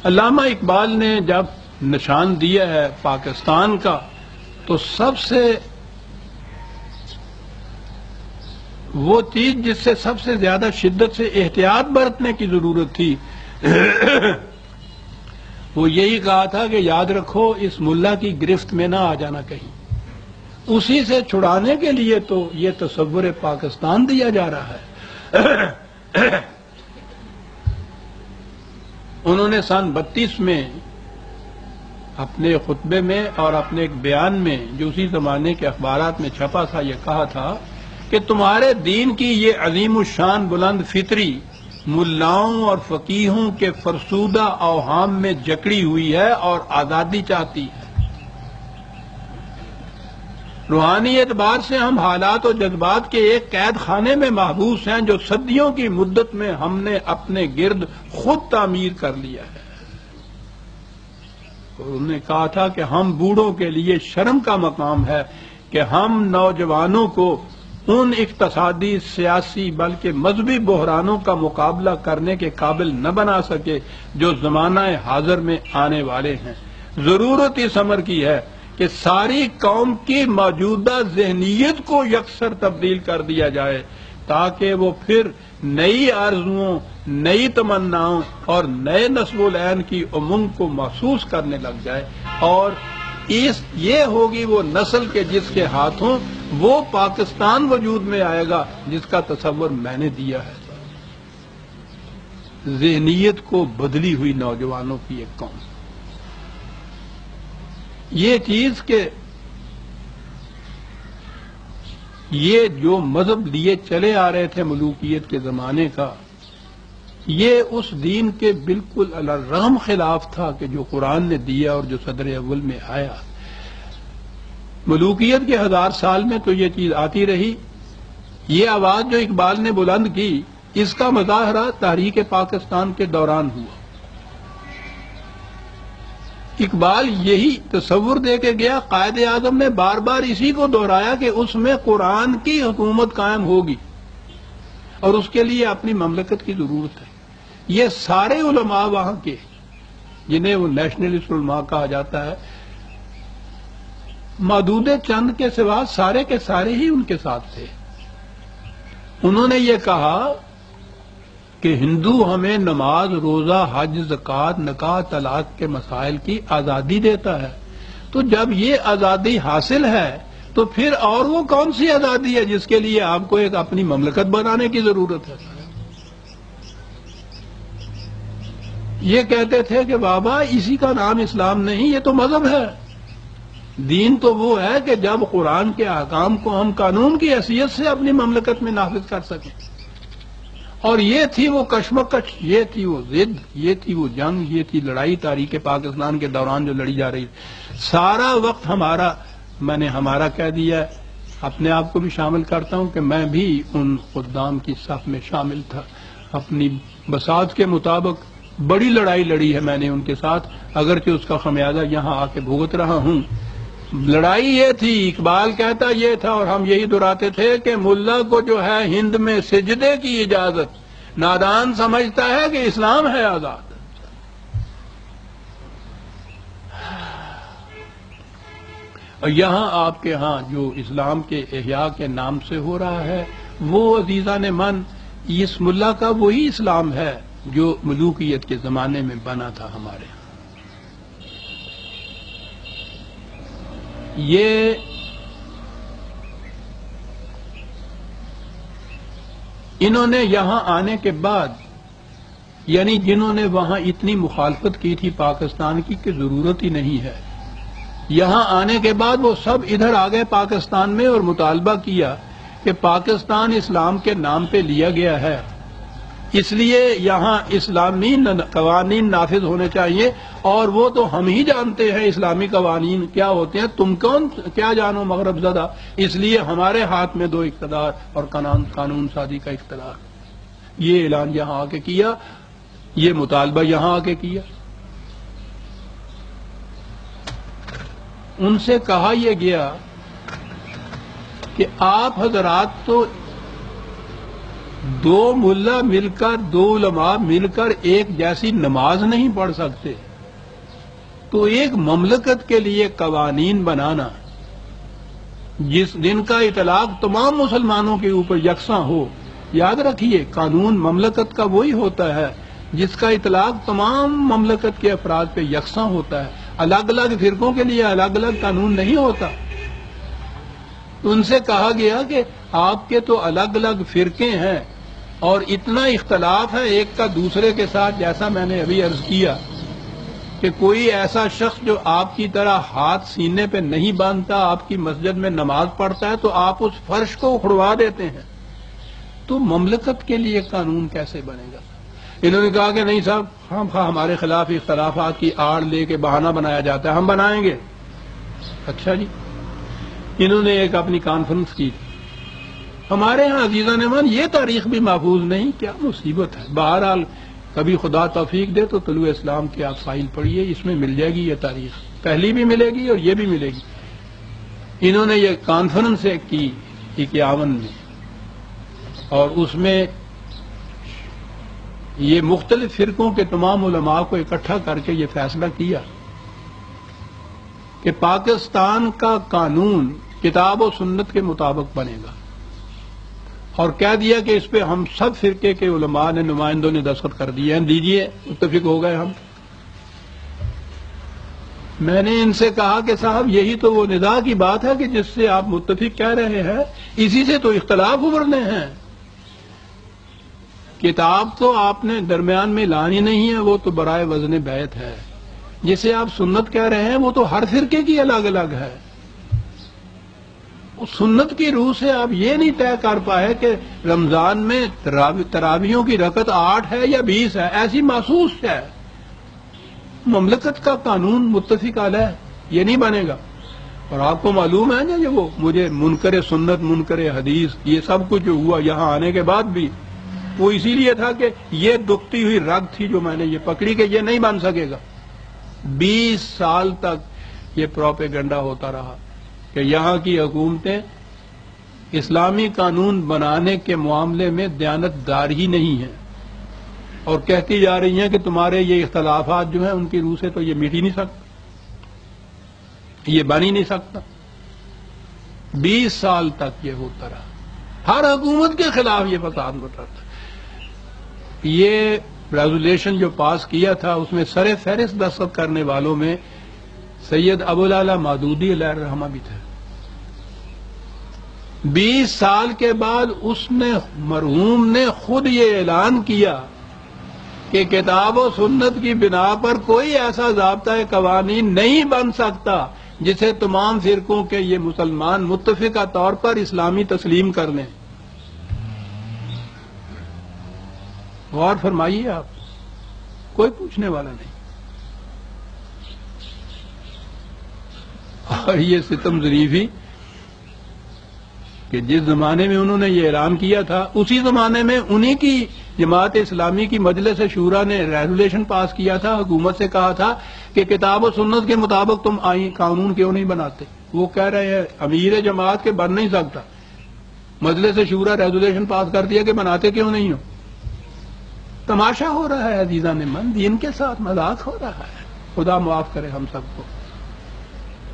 علامہ اقبال نے جب نشان دیا ہے پاکستان کا تو سب سے وہ چیز جس سے سب سے زیادہ شدت سے احتیاط برتنے کی ضرورت تھی وہ یہی کہا تھا کہ یاد رکھو اس ملا کی گرفت میں نہ آ جانا کہیں. اسی سے چھڑانے کے لیے تو یہ تصور پاکستان دیا جا رہا ہے. انہوں نے سن 32 میں اپنے خطبے میں اور اپنے ایک بیان میں جو اسی زمانے کے اخبارات میں چھپا تھا یہ کہا تھا کہ تمہارے دین کی یہ عظیم الشان بلند فطری ملاؤں اور فقیہوں کے فرسودہ اوہام میں جکڑی ہوئی ہے اور آزادی چاہتی ہے. روحانی اعتبار سے ہم حالات و جذبات کے ایک قید خانے میں محبوس ہیں جو صدیوں کی مدت میں ہم نے اپنے گرد خود تعمیر کر لیا ہے. انہوں نے کہا تھا کہ ہم بوڑھوں کے لیے شرم کا مقام ہے کہ ہم نوجوانوں کو ان اقتصادی سیاسی بلکہ مذہبی بحرانوں کا مقابلہ کرنے کے قابل نہ بنا سکے جو زمانہ حاضر میں آنے والے ہیں. ضرورت اس امر کی ہے کہ ساری قوم کی موجودہ ذہنیت کو یکسر تبدیل کر دیا جائے تاکہ وہ پھر نئی آرزوؤں نئی تمناؤں اور نئے نسب العین کی امنگ کو محسوس کرنے لگ جائے اور یہ ہوگی وہ نسل کے جس کے ہاتھوں وہ پاکستان وجود میں آئے گا جس کا تصور میں نے دیا ہے. ذہنیت کو بدلی ہوئی نوجوانوں کی ایک قوم. یہ چیز کہ یہ جو مذہب لیے چلے آ رہے تھے ملوکیت کے زمانے کا یہ اس دین کے بالکل الرغم خلاف تھا کہ جو قرآن نے دیا اور جو صدر اول میں آیا. ملوکیت کے 1000 سال میں تو یہ چیز آتی رہی. یہ آواز جو اقبال نے بلند کی اس کا مظاہرہ تحریک پاکستان کے دوران ہوا. اقبال یہی تصور دے کے گیا. قائد اعظم نے بار بار اسی کو دہرایا کہ اس میں قرآن کی حکومت قائم ہوگی اور اس کے لیے اپنی مملکت کی ضرورت ہے. یہ سارے علماء وہاں کے جنہیں وہ نیشنلسٹ علماء کہا جاتا ہے محدود چند کے سوا سارے کے سارے ہی ان کے ساتھ تھے. انہوں نے یہ کہا کہ ہندو ہمیں نماز روزہ حج زکوٰۃ نکاح طلاق کے مسائل کی آزادی دیتا ہے تو جب یہ آزادی حاصل ہے تو پھر اور وہ کون سی آزادی ہے جس کے لیے آپ کو ایک اپنی مملکت بنانے کی ضرورت ہے. یہ کہتے تھے کہ بابا اسی کا نام اسلام نہیں یہ تو مذہب ہے. دین تو وہ ہے کہ جب قرآن کے احکام کو ہم قانون کی حیثیت سے اپنی مملکت میں نافذ کر سکیں. اور یہ تھی وہ کشمکش یہ تھی وہ ضد یہ تھی وہ جنگ یہ تھی لڑائی تاریخ پاکستان کے دوران جو لڑی جا رہی سارا وقت ہمارا. میں نے ہمارا کہہ دیا اپنے آپ کو بھی شامل کرتا ہوں کہ میں بھی ان خدام کی صف میں شامل تھا. اپنی بساط کے مطابق بڑی لڑائی لڑی ہے میں نے ان کے ساتھ اگرچہ اس کا خمیازہ یہاں آ کے بھگت رہا ہوں. لڑائی یہ تھی اقبال کہتا یہ تھا اور ہم یہی دہراتے تھے کہ ملا کو جو ہے ہند میں سجدے کی اجازت نادان سمجھتا ہے کہ اسلام ہے آزاد. اور یہاں آپ کے ہاں جو اسلام کے احیاء کے نام سے ہو رہا ہے وہ عزیزان من اس ملا کا وہی اسلام ہے جو ملوکیت کے زمانے میں بنا تھا ہمارے ہاں. یہ انہوں نے یہاں آنے کے بعد یعنی جنہوں نے وہاں اتنی مخالفت کی تھی پاکستان کی کہ ضرورت ہی نہیں ہے یہاں آنے کے بعد وہ سب ادھر آ گئے پاکستان میں اور مطالبہ کیا کہ پاکستان اسلام کے نام پہ لیا گیا ہے اس لیے یہاں اسلامی قوانین نافذ ہونے چاہیے اور وہ تو ہم ہی جانتے ہیں اسلامی قوانین کیا ہوتے ہیں. تم کون کیا جانو مغرب زدہ اس لیے ہمارے ہاتھ میں 2 اقتدار اور قانون سازی کا اقتدار. یہ اعلان یہاں آ کے کیا یہ مطالبہ یہاں آ کے کیا. ان سے کہا یہ گیا کہ آپ حضرات تو دو ملا مل کر، دو علماء مل کر ایک جیسی نماز نہیں پڑھ سکتے، تو ایک مملکت کے لیے قوانین بنانا جن کا اطلاق تمام مسلمانوں کے اوپر یکساں ہو. یاد رکھیے قانون مملکت کا وہی ہوتا ہے جس کا اطلاق تمام مملکت کے افراد پہ یکساں ہوتا ہے. الگ الگ فرقوں کے لیے الگ الگ قانون نہیں ہوتا. ان سے کہا گیا کہ آپ کے تو الگ الگ فرقے ہیں اور اتنا اختلاف ہے ایک کا دوسرے کے ساتھ، جیسا میں نے ابھی عرض کیا کہ کوئی ایسا شخص جو آپ کی طرح ہاتھ سینے پہ نہیں باندھتا آپ کی مسجد میں نماز پڑھتا ہے تو آپ اس فرش کو اکھڑوا دیتے ہیں. تو مملکت کے لیے قانون کیسے بنے گا؟ انہوں نے کہا کہ نہیں صاحب، ہمارے خلاف اختلافات کی آڑ لے کے بہانہ بنایا جاتا ہے، ہم بنائیں گے. اچھا جی. انہوں نے ایک اپنی کانفرنس کی. ہمارے ہاں عزیزان امان یہ تاریخ بھی محفوظ نہیں، کیا مصیبت ہے. بہرحال کبھی خدا توفیق دے تو طلوع اسلام کی آپ فائل پڑھیے، اس میں مل جائے گی یہ تاریخ، پہلی بھی ملے گی اور یہ بھی ملے گی. انہوں نے یہ کانفرنس کی 51 میں، اور اس میں یہ مختلف فرقوں کے تمام علماء کو اکٹھا کر کے یہ فیصلہ کیا کہ پاکستان کا قانون کتاب و سنت کے مطابق بنے گا، اور کہہ دیا کہ اس پہ ہم سب فرقے کے علماء نے، نمائندوں نے دستخط کر دیے ہیں، دیجئے. متفق ہو گئے ہم. میں نے ان سے کہا کہ صاحب یہی تو وہ ندا کی بات ہے کہ جس سے آپ متفق کہہ رہے ہیں، اسی سے تو اختلاف ابھرنے ہیں. کتاب تو آپ نے درمیان میں لانی نہیں ہے، وہ تو برائے وزن بیعت ہے. جسے آپ سنت کہہ رہے ہیں وہ تو ہر فرقے کی الگ الگ ہے. سنت کی روح سے آپ یہ نہیں طے کر پائے کہ رمضان میں تراویحوں کی رکعت 8 ہے یا 20 ہے، ایسی محسوس ہے. مملکت کا قانون متفق علیہ یہ نہیں بنے گا. اور آپ کو معلوم ہے نا کہ وہ مجھے منکر سنت، منکر حدیث، یہ سب کچھ جو ہوا یہاں آنے کے بعد بھی، وہ اسی لیے تھا کہ یہ دکھتی ہوئی رگ تھی جو میں نے یہ پکڑی کہ یہ نہیں بن سکے گا. 20 سال تک یہ پروپیگنڈا ہوتا رہا کہ یہاں کی حکومتیں اسلامی قانون بنانے کے معاملے میں دیانتدار ہی نہیں ہیں، اور کہتی جا رہی ہیں کہ تمہارے یہ اختلافات جو ہیں ان کی روح سے تو یہ مٹ ہی نہیں سکتا، یہ بن ہی نہیں سکتا. 20 سال تک یہ ہوتا رہا. ہر حکومت کے خلاف یہ فساد ہوتا تھا. یہ ریزولیشن جو پاس کیا تھا اس میں سر فہرست دستخط کرنے والوں میں سید ابو العلا مودودی علیہ الرحمہ بھی تھے. 20 سال کے بعد اس نے، مرحوم نے خود یہ اعلان کیا کہ کتاب و سنت کی بنا پر کوئی ایسا ضابطۂ قوانین نہیں بن سکتا جسے تمام فرقوں کے یہ مسلمان متفقہ طور پر اسلامی تسلیم کر لیں. غور فرمائیے آپ، کوئی پوچھنے والا نہیں. اور یہ ستم ظریفی کہ جس زمانے میں انہوں نے یہ اعلان کیا تھا اسی زمانے میں انہی کی جماعت اسلامی کی مجلس شورا نے ریزولیشن پاس کیا تھا، حکومت سے کہا تھا کہ کتاب و سنت کے مطابق تم قانون کیوں نہیں بناتے. وہ کہہ رہے ہیں امیر جماعت کے بن نہیں سکتا. مجلس شورا ریزولیشن پاس کر دیا کہ بناتے کیوں نہیں ہو. تماشا ہو رہا ہے عزیزان من، دین کے ساتھ مذاق ہو رہا ہے. خدا معاف کرے ہم سب کو.